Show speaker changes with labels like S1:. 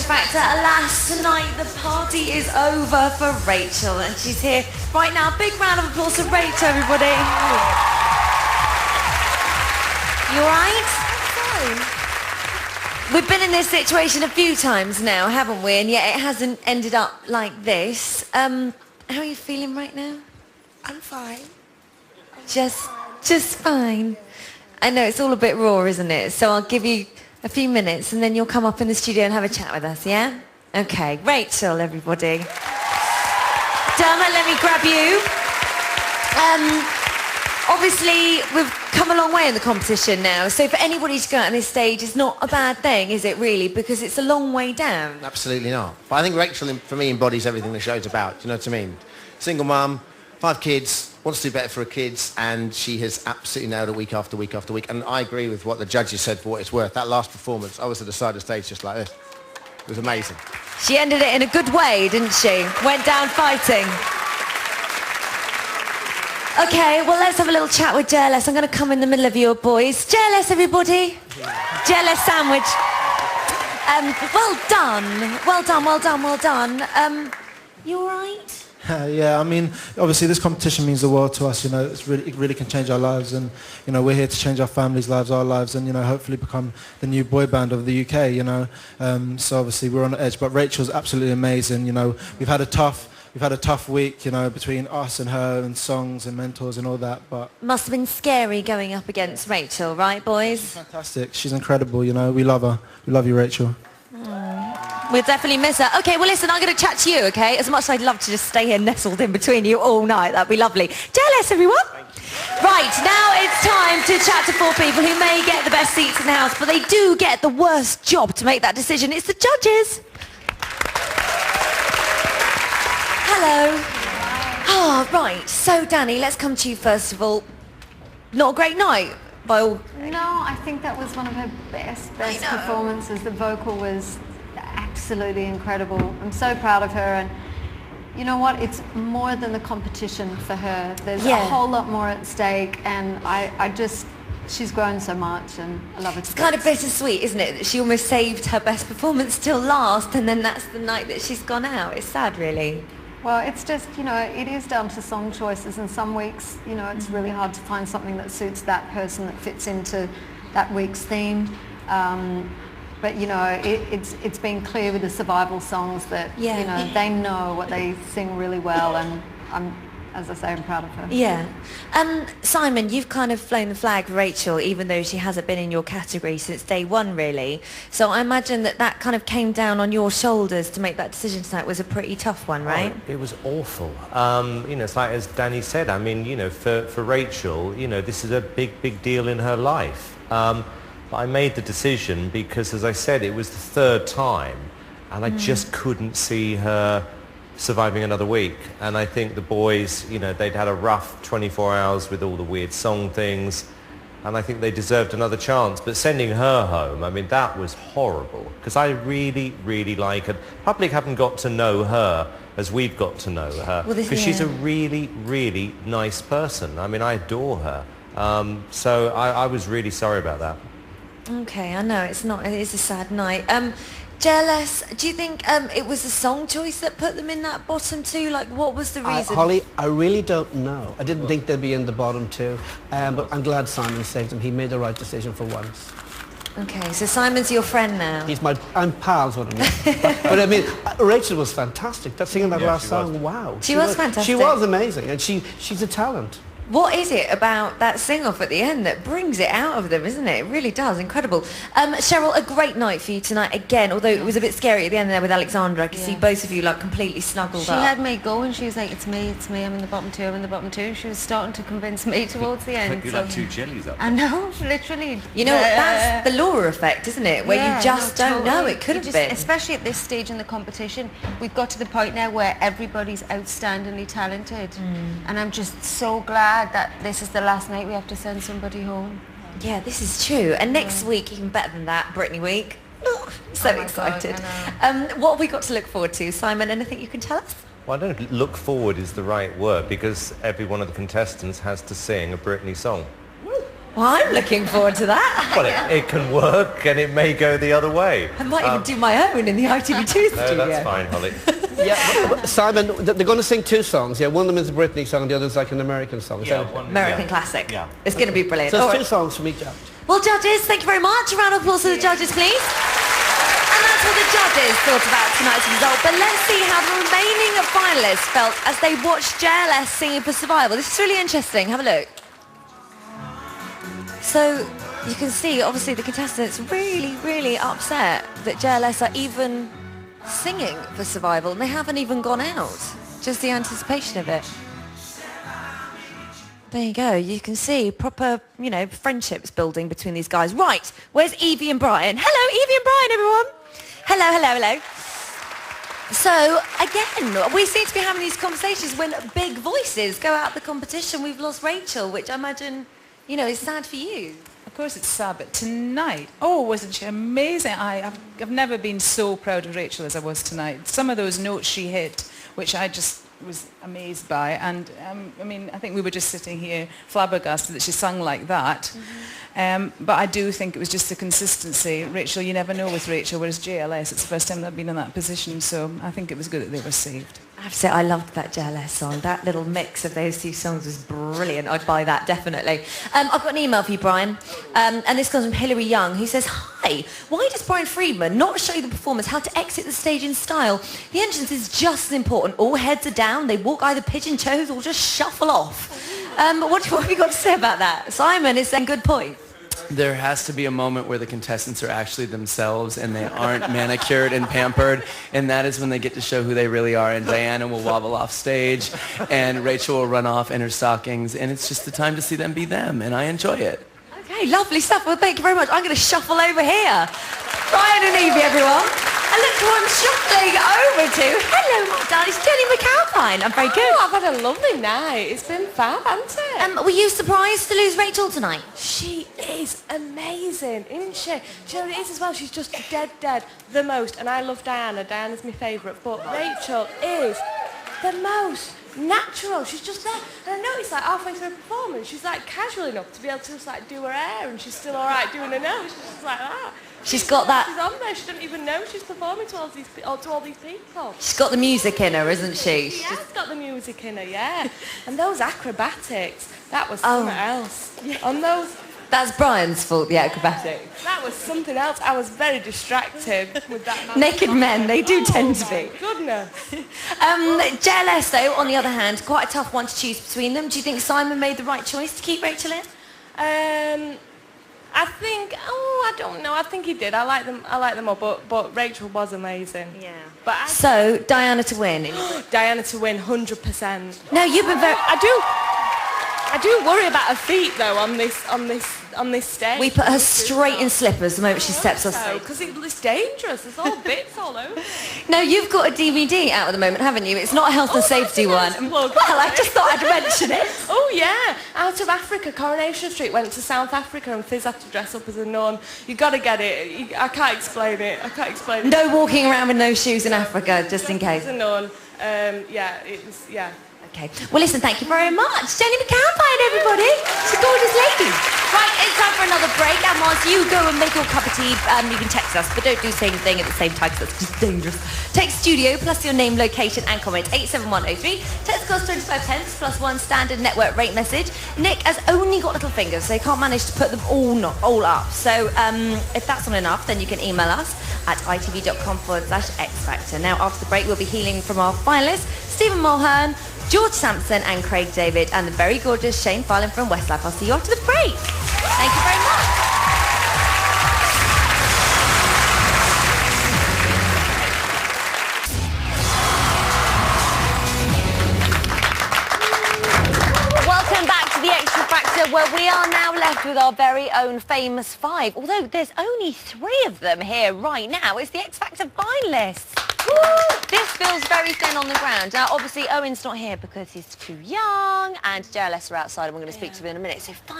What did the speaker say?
S1: Factor. Alas, tonight the party is over for Rachel, and she's here right now. Big round of applause for Rachel, everybody. You all right?
S2: I'm fine.
S1: We've been in this situation a few times now, haven't we? And yet it hasn't ended up like this. How are you feeling right now?
S2: I'm fine.
S1: Just fine. I know it's all a bit raw, isn't it? So I'll give you a few minutes and then you'll come up in the studio and have a chat with us, yeah? Okay, Rachel, everybody. Dermot, let me grab you. Obviously, we've come a long way in the competition now, so for anybody to go out on this stage is not a bad thing, is it really? Because it's a long way down.
S3: Absolutely not. But I think Rachel, for me, embodies everything the show's about. Do you know what I mean? Single mum, 5 kids, wants to do better for her kids, and she has absolutely nailed it week after week after week. And I agree with what the judges said for what it's worth. That last performance, I was at the side of the stage just like this. It was amazing.
S1: She ended it in a good way, didn't she? Went down fighting. Okay, well, let's have a little chat with JLS. I'm going to come in the middle of you boys. JLS, everybody. JLS sandwich. Well done. Well done, well done, well done. You all right?
S4: Yeah, I mean, obviously this competition means the world to us, you know, it really can change our lives, and, you know, we're here to change our families' lives, our lives, and, you know, hopefully become the new boy band of the UK, you know. So obviously we're on the edge, but Rachel's absolutely amazing, you know. We've had a tough week, you know, between us and her and songs and mentors and all that, but...
S1: Must have been scary going up against Rachel, right, boys?
S4: She's fantastic. She's incredible, you know. We love her. We love you, Rachel.
S1: We'll definitely miss her. Okay, well, listen, I'm going to chat to you, okay? As much as I'd love to just stay here nestled in between you all night, that'd be lovely. JLS, everyone. Right, now it's time to chat to 4 people who may get the best seats in the house, but they do get the worst job to make that decision. It's the judges. Hello. Oh, right. So, Danny, let's come to you first of all. Not a great night, by all...
S2: No, I think that was one of her best performances. The vocal was absolutely incredible. I'm so proud of her, and you know what? It's more than the competition for her. There's a whole lot more at stake, and she's grown so much, and I love her.
S1: It's kind of bittersweet, isn't it? That she almost saved her best performance till last, and then that's the night that she's gone out. It's sad, really.
S2: Well, it's just, you know, it is down to song choices, and some weeks, you know, it's really hard to find something that suits that person, that fits into that week's theme. But, you know, it's been clear with the survival songs that, you know, they know what they sing really well, and as I say, I'm proud of her.
S1: Yeah. Simon, you've kind of flown the flag for Rachel, even though she hasn't been in your category since day one, really. So I imagine that kind of came down on your shoulders to make that decision tonight. Was a pretty tough one, right?
S5: Oh, it was awful. You know, it's like, as Danny said, I mean, you know, for Rachel, you know, this is a big deal in her life. But I made the decision because, as I said, it was the 3rd time, and I just couldn't see her surviving another week. And I think the boys, you know, they'd had a rough 24 hours with all the weird song things, and I think they deserved another chance. But sending her home, I mean, that was horrible, because I really like her. Public haven't got to know her as we've got to know her, because she's a really nice person. I mean, I adore her. So I was really sorry about that.
S1: Okay, I know, it is a sad night. JLS, do you think it was the song choice that put them in that bottom 2? Like, what was the reason?
S6: Holly, I really don't know. I didn't think they'd be in the bottom 2, but I'm glad Simon saved them. He made the right decision for once.
S1: Okay, so Simon's your friend now.
S6: I'm pals with him. but I mean, Rachel was fantastic. That singing that last song, wow.
S1: She was fantastic.
S6: She was amazing, and she's a talent.
S1: What is it about that sing-off at the end that brings it out of them, isn't it? It really does. Incredible. Cheryl, a great night for you tonight again, although it was a bit scary at the end there with Alexandra. I could see both of you like completely snuggled up.
S7: She had me going. She was like, it's me, I'm in the bottom 2, I'm in the bottom 2. She was starting to convince me towards the end.
S8: You're like 2 jellies up there.
S7: I know, literally.
S1: You know, that's the Laura effect, isn't it? Where you just don't know. It could have been.
S7: Especially at this stage in the competition, we've got to the point now where everybody's outstandingly talented. And I'm just so glad that this is the last night we have to send somebody home.
S1: Yeah, this is true. And next week, even better than that, Britney Week. So excited.
S7: God,
S1: what have we got to look forward to? Simon, anything you can tell us?
S5: Well, I don't know if look forward is the right word, because every one of the contestants has to sing a Britney song.
S1: Well, I'm looking forward to that.
S5: Well, it can work and it may go the other way.
S1: I might even do my own in the ITV2 studio.
S5: No, that's fine, Holly.
S6: Yeah, Simon, they're going to sing 2 songs. Yeah, one of them is a Britney song, the other is like an American song.
S1: American classic.
S5: Yeah.
S1: It's going to be brilliant.
S6: So
S1: All
S6: it's
S1: right.
S6: 2 songs from each judge.
S1: Well, judges, thank you very much. A round of applause to the judges, please. And that's what the judges thought about tonight's result. But let's see how the remaining finalists felt as they watched JLS singing for Survival. This is really interesting. Have a look. So you can see, obviously, the contestants really, really upset that JLS are even singing for Survival, and they haven't even gone out. Just the anticipation of it. There you go. You can see proper, you know, friendships building between these guys. Right, where's Evie and Brian? Hello, Evie and Brian, everyone. Hello, hello, hello. So, again, we seem to be having these conversations when big voices go out the competition. We've lost Rachel, which I imagine, you know, is sad for you.
S8: Of course it's sad, but tonight, oh, wasn't she amazing? I've never been so proud of Rachel as I was tonight. Some of those notes she hit, which I just was amazed by, and I mean, I think we were just sitting here flabbergasted that she sung like that. But I do think it was just the consistency. Rachel, you never know with Rachel, whereas JLS, it's the first time they've been in that position, so I think it was good that they were saved.
S1: I have to say, I loved that JLS song. That little mix of those 2 songs was brilliant. I'd buy that, definitely. I've got an email for you, Brian. And this comes from Hilary Young, who says, hi, why does Brian Friedman not show the performers how to exit the stage in style? The entrance is just as important. All heads are down. They walk either pigeon-toed or just shuffle off. What have you got to say about that? Simon is saying good point.
S9: There has to be a moment where the contestants are actually themselves and they aren't manicured and pampered, and that is when they get to show who they really are, and Diana will wobble off stage and Rachel will run off in her stockings, and it's just the time to see them be them, and I enjoy it.
S1: Okay, lovely stuff. Well, thank you very much. I'm going to shuffle over here. Brian and Evie, everyone. And look who I'm shuffling over to. Hello, my darling. It's Jenny McAlpine. I'm very good.
S10: Oh, I've had a lovely night. It's been fab, hasn't it?
S1: Were you surprised to lose Rachel tonight?
S10: She is amazing, isn't she? Do you know what it is as well? She's just dead the most. And I love Diana. Diana's my favourite. But Rachel is the most natural. She's just there. And I noticed like halfway through her performance, she's like casual enough to be able to just like do her hair, and she's still all right doing her nose. She's just like that.
S1: She's got that.
S10: She's on there. She doesn't even know she's performing to all these people.
S1: She's got the music in her, isn't she?
S10: She has got the music in her, yeah. And those acrobatics, that was something else. On those.
S1: That's Brian's fault, the acrobatics.
S10: That was something else. I was very distracted with that.
S1: Naked men, they do tend to be.
S10: Goodness.
S1: JLS, though, on the other hand, quite a tough one to choose between them. Do you think Simon made the right choice to keep Rachel in?
S10: I think, I don't know. I think he did. I like them all, but Rachel was amazing.
S1: Yeah.
S10: But
S1: so, Diana to win.
S10: Diana to win, 100%.
S1: No, you've been very...
S10: I do worry about her feet though on this stage.
S1: We put her straight in slippers the moment she steps off stage.
S10: Because it's dangerous. There's all bits all over.
S1: No, you've got a DVD out at the moment, haven't you? It's not a health and safety one. Well, I just thought I'd mention it.
S10: Oh yeah, Out of Africa, Coronation Street, went to South Africa and Fizz had to dress up as a nun. You got to get it. I can't explain it.
S1: No walking around with no shoes in Africa, just in case.
S10: As a nun. Yeah, it was, yeah.
S1: Okay. Well, listen, thank you very much. Jenny McAlpine, everybody. She's a gorgeous lady. Right, it's time for another break. And whilst you go and make your cup of tea, you can text us, but don't do the same thing at the same time, because that's just dangerous. Text studio plus your name, location, and comment 87103. Text costs 25 pence plus one standard network rate message. Nick has only got little fingers, so he can't manage to put them all up. So if that's not enough, then you can email us at itv.com/Xfactor. Now, after the break, we'll be hearing from our finalists, Stephen Mulhern, George Sampson and Craig David, and the very gorgeous Shane Farland from Westlife. I'll see you after the break. Thank you very much. Welcome back to the Extra Factor, where we are now left with our very own famous 5. Although there's only 3 of them here right now. It's the X Factor finalists. This feels very thin on the ground. Now, obviously, Owen's not here because he's too young, and JLS are outside, and we're going to speak to him in a minute. So